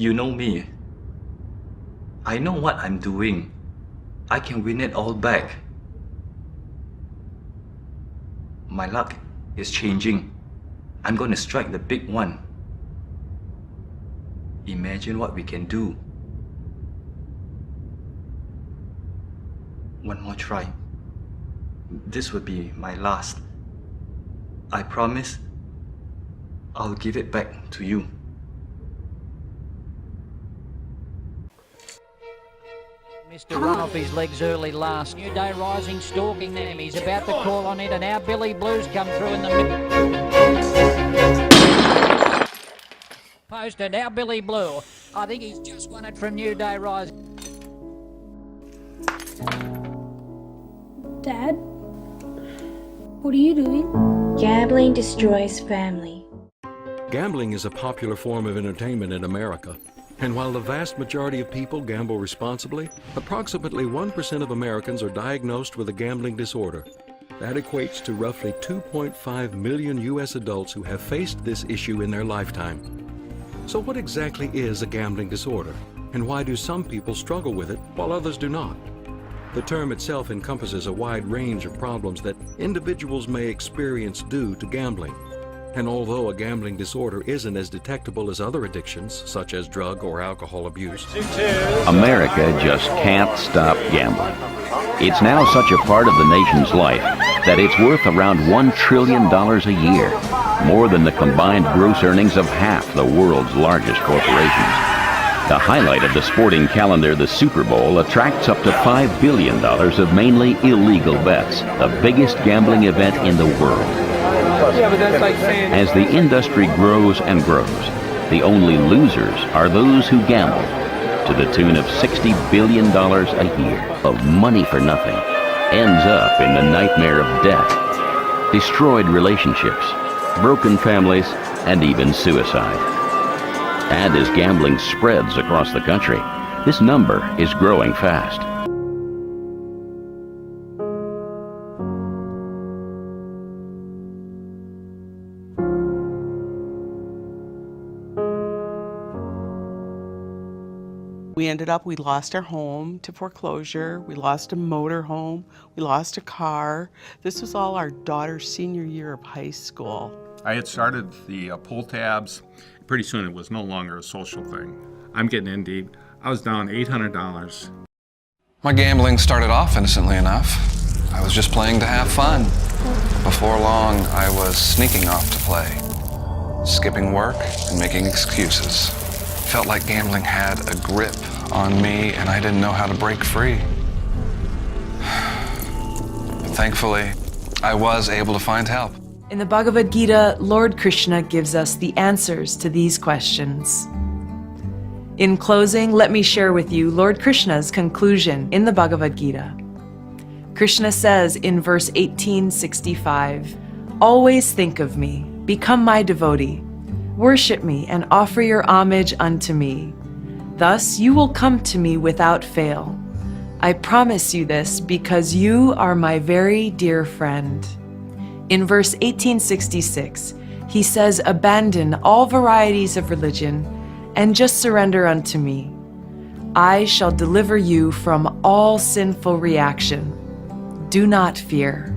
You know me. I know what I'm doing. I can win it all back. My luck is changing. I'm gonna strike the big one. Imagine what we can do. One more try. This would be my last. I promise I'll give it back to you. Mr. Run off his legs early last. New Day Rising stalking them. He's about to call on it, and now Billy Blues come through in the middle. Poster, now Billy Blue. I think he's just won it from New Day Rising. Dad? What are you doing? Gambling destroys family. Gambling is a popular form of entertainment in America. And while the vast majority of people gamble responsibly, approximately 1% of Americans are diagnosed with a gambling disorder. That equates to roughly 2.5 million U.S. adults who have faced this issue in their lifetime. So what exactly is a gambling disorder? And why do some people struggle with it while others do not? The term itself encompasses a wide range of problems that individuals may experience due to gambling. And although a gambling disorder isn't as detectable as other addictions, such as drug or alcohol abuse, America just can't stop gambling. It's now such a part of the nation's life that it's worth around $1 trillion a year, more than the combined gross earnings of half the world's largest corporations. The highlight of the sporting calendar, the Super Bowl, attracts up to $5 billion of mainly illegal bets, the biggest gambling event in the world. As the industry grows and grows, the only losers are those who gamble, to the tune of $60 billion a year of money for nothing, ends up in the nightmare of death, destroyed relationships, broken families, and even suicide. And as gambling spreads across the country, this number is growing fast. We lost our home to foreclosure, we lost a motor home, we lost a car. This was all our daughter's senior year of high school. I had started the pull tabs. Pretty soon it was no longer a social thing. I'm getting in deep. I was down $800. My gambling started off innocently enough. I was just playing to have fun. Before long, I was sneaking off to play, skipping work and making excuses. Felt like gambling had a grip on me and I didn't know how to break free. But thankfully, I was able to find help. In the Bhagavad Gita, Lord Krishna gives us the answers to these questions. In closing, let me share with you Lord Krishna's conclusion in the Bhagavad Gita. Krishna says in verse 1865, "Always think of me, become my devotee, worship me and offer your homage unto me. Thus you will come to me without fail. I promise you this because you are my very dear friend." In verse 1866, he says, "Abandon all varieties of religion and just surrender unto me. I shall deliver you from all sinful reaction. Do not fear."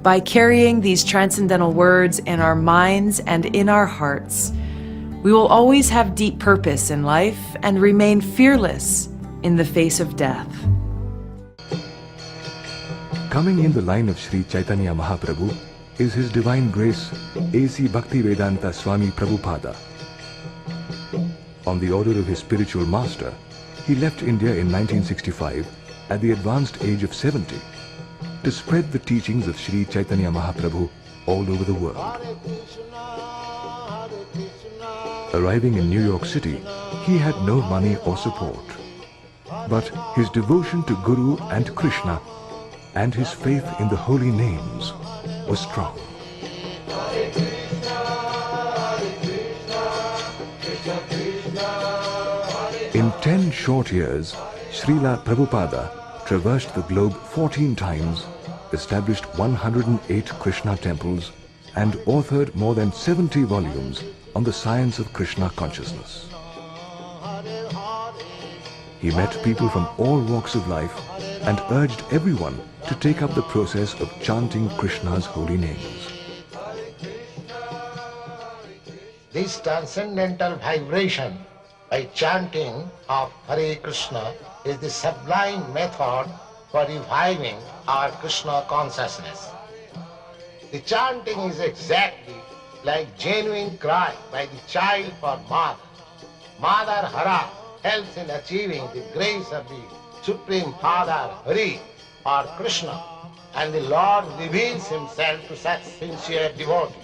By carrying these transcendental words in our minds and in our hearts, we will always have deep purpose in life and remain fearless in the face of death. Coming in the line of Sri Chaitanya Mahaprabhu is His Divine Grace A.C. Bhaktivedanta Swami Prabhupada. On the order of his spiritual master, he left India in 1965 at the advanced age of 70 to spread the teachings of Sri Chaitanya Mahaprabhu all over the world. Arriving in New York City, he had no money or support. But his devotion to Guru and Krishna and his faith in the holy names was strong. In 10 short years, Srila Prabhupada traversed the globe 14 times, established 108 Krishna temples, and authored more than 70 volumes on the science of Krishna consciousness. He met people from all walks of life and urged everyone to take up the process of chanting Krishna's holy names. This transcendental vibration by chanting of Hare Krishna is the sublime method for reviving our Krishna consciousness. The chanting is exactly like genuine cry by the child for mother. Mother Hara helps in achieving the grace of the Supreme Father Hari or Krishna, and the Lord reveals himself to such sincere devotees.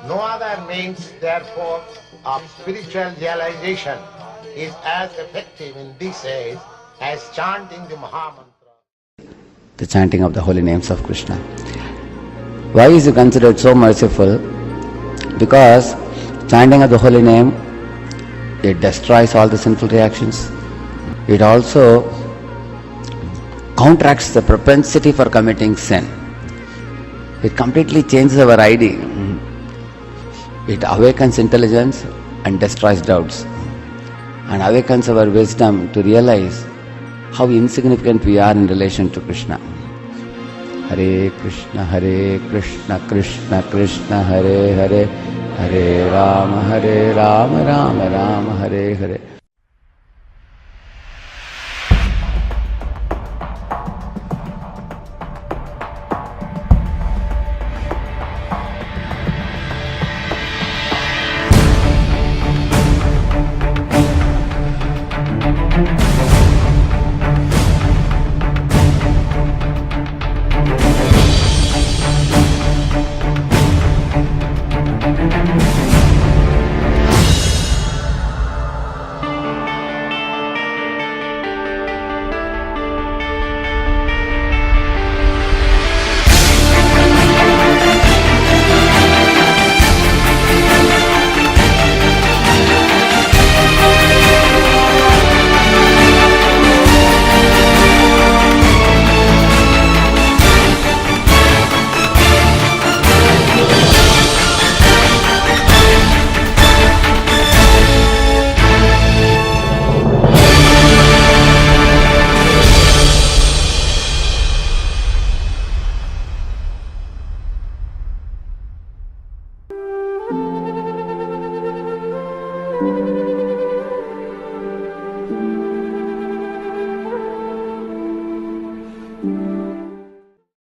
No other means, therefore, of spiritual realization is as effective in this age as chanting the Mahamantra. The chanting of the holy names of Krishna. Why is he considered so merciful? Because chanting of the holy name, it destroys all the sinful reactions. It also counteracts the propensity for committing sin. It completely changes our ID. It awakens intelligence and destroys doubts, and awakens our wisdom to realize how insignificant we are in relation to Krishna. Hare Krishna, Krishna Krishna, Hare Hare, Hare Rama, Rama Rama, Hare Hare.